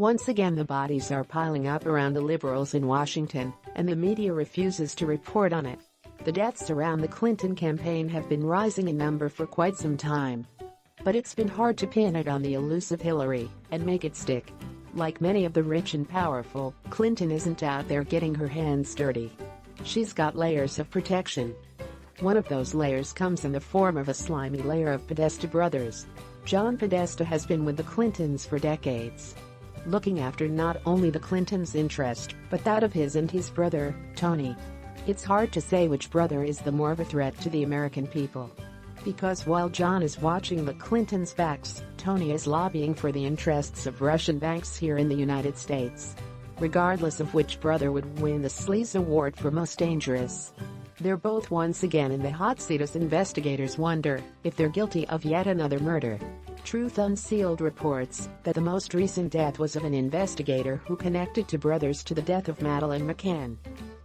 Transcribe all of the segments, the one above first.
Once again, the bodies are piling up around the liberals in Washington, and the media refuses to report on it. The deaths around the Clinton campaign have been rising in number for quite some time. But it's been hard to pin it on the elusive Hillary and make it stick. Like many of the rich and powerful, Clinton isn't out there getting her hands dirty. She's got layers of protection. One of those layers comes in the form of a slimy layer of Podesta brothers. John Podesta has been with the Clintons for decades, looking after not only the Clintons' interest, but that of his and his brother, Tony. It's hard to say which brother is the more of a threat to the American people. Because while John is watching the Clintons' backs, Tony is lobbying for the interests of Russian banks here in the United States. Regardless of which brother would win the Sleaze Award for Most Dangerous, they're both once again in the hot seat as investigators wonder if they're guilty of yet another murder. Truth Unsealed reports that the most recent death was of an investigator who connected two brothers to the death of Madeleine McCann.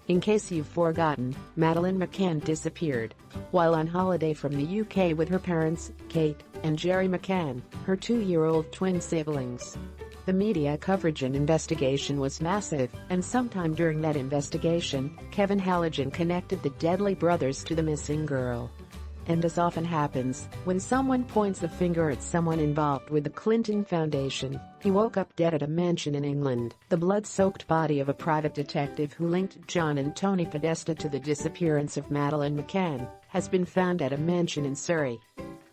In case you've forgotten, Madeleine McCann disappeared while on holiday from the UK with her parents, Kate and Jerry McCann, her 2-year-old twin siblings. The media coverage and investigation was massive, and sometime during that investigation, Kevin Halligan connected the deadly brothers to the missing girl. And as often happens, when someone points the finger at someone involved with the Clinton Foundation, he woke up dead at a mansion in England. The blood-soaked body of a private detective who linked John and Tony Podesta to the disappearance of Madeleine McCann has been found at a mansion in Surrey,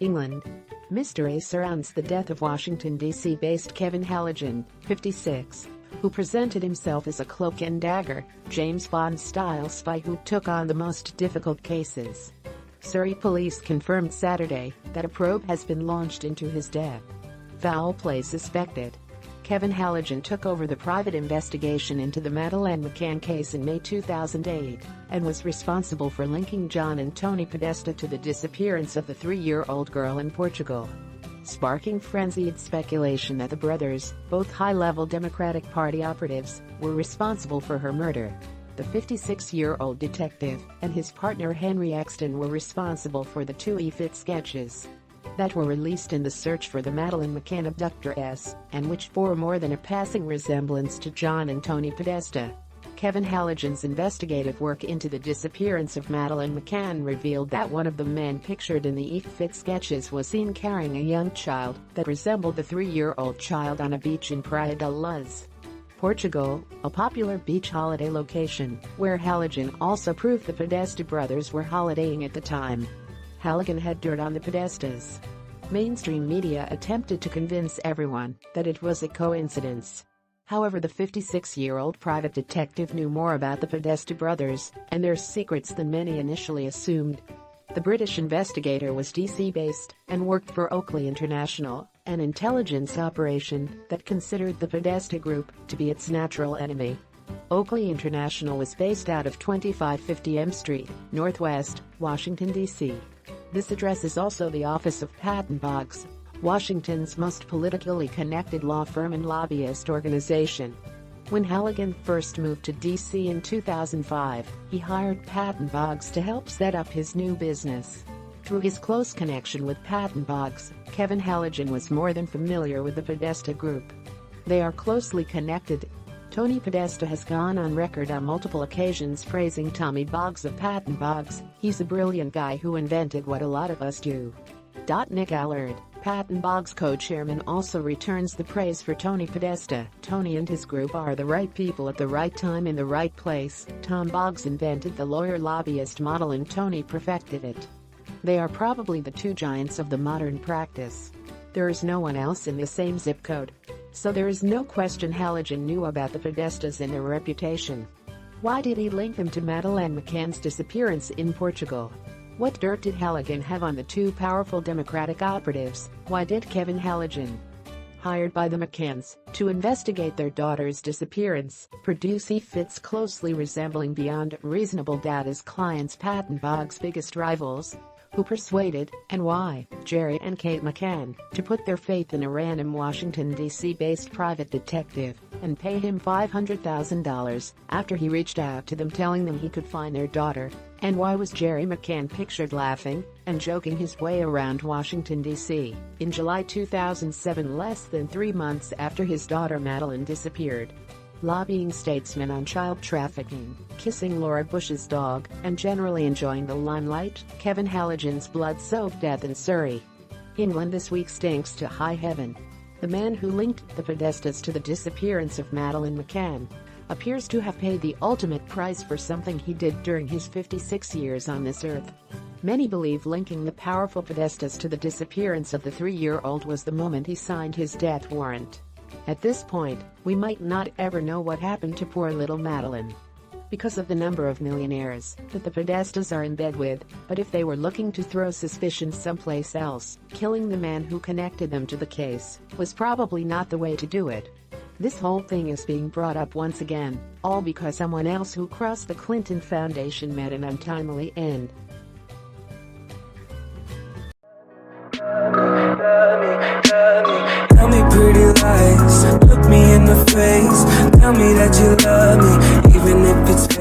England. Mystery surrounds the death of Washington, D.C.-based Kevin Halligan, 56, who presented himself as a cloak and dagger, James Bond-style spy who took on the most difficult cases. Surrey police confirmed Saturday that a probe has been launched into his death. Foul play suspected. Kevin Halligan took over the private investigation into the Madeleine McCann case in May 2008 and was responsible for linking John and Tony Podesta to the disappearance of the 3-year-old girl in Portugal, sparking frenzied speculation that the brothers, both high-level Democratic Party operatives, were responsible for her murder. The 56-year-old detective and his partner Henry Exton were responsible for the 2 EFIT sketches that were released in the search for the Madeleine McCann abductress, and which bore more than a passing resemblance to John and Tony Podesta. Kevin Halligan's investigative work into the disappearance of Madeleine McCann revealed that one of the men pictured in the EFIT sketches was seen carrying a young child that resembled the 3-year-old child on a beach in Praia da Luz, Portugal, a popular beach holiday location, where Halligan also proved the Podesta brothers were holidaying at the time. Halligan had dirt on the Podestas. Mainstream media attempted to convince everyone that it was a coincidence. However, the 56-year-old private detective knew more about the Podesta brothers and their secrets than many initially assumed. The British investigator was DC-based and worked for Oakley International, an intelligence operation that considered the Podesta Group to be its natural enemy. Oakley International was based out of 2550 M Street, Northwest, Washington, D.C. This address is also the office of Patton Boggs, Washington's most politically connected law firm and lobbyist organization. When Halligan first moved to D.C. in 2005, he hired Patton Boggs to help set up his new business. Through his close connection with Patton Boggs, Kevin Halligan was more than familiar with the Podesta Group. They are closely connected. Tony Podesta has gone on record on multiple occasions praising Tommy Boggs of Patton Boggs. "He's a brilliant guy who invented what a lot of us do." Nick Allard, Patton Boggs co-chairman, also returns the praise for Tony Podesta. "Tony and his group are the right people at the right time in the right place. Tom Boggs invented the lawyer-lobbyist model and Tony perfected it. They are probably the 2 giants of the modern practice. There is no one else in the same zip code. So there is no question Halligan knew about the Podestas and their reputation. Why did he link them to Madeleine McCann's disappearance in Portugal? What dirt did Halligan have on the 2 powerful Democratic operatives? Why did Kevin Halligan, hired by the McCanns to investigate their daughter's disappearance, produce EFITs closely resembling beyond reasonable doubt his clients Patton Boggs' biggest rivals? Who persuaded, and why, Jerry and Kate McCann to put their faith in a random Washington, D.C.-based private detective? and pay him $500,000 after he reached out to them telling them he could find their daughter. And why was Jerry McCann pictured laughing and joking his way around Washington, D.C. in July 2007, less than 3 months after his daughter Madeline disappeared? Lobbying statesmen on child trafficking, kissing Laura Bush's dog, and generally enjoying the limelight. Kevin Halligan's blood-soaked death in Surrey, England this week stinks to high heaven. The man who linked the Podestas to the disappearance of Madeleine McCann appears to have paid the ultimate price for something he did during his 56 years on this earth. Many believe linking the powerful Podestas to the disappearance of the 3-year-old was the moment he signed his death warrant. At this point, we might not ever know what happened to poor little Madeleine because of the number of millionaires that the Podestas are in bed with, but if they were looking to throw suspicion someplace else, killing the man who connected them to the case was probably not the way to do it. This whole thing is being brought up once again, all because someone else who crossed the Clinton Foundation met an untimely end. Tell me pretty lies, look me in the face, tell me that you love me, even if it's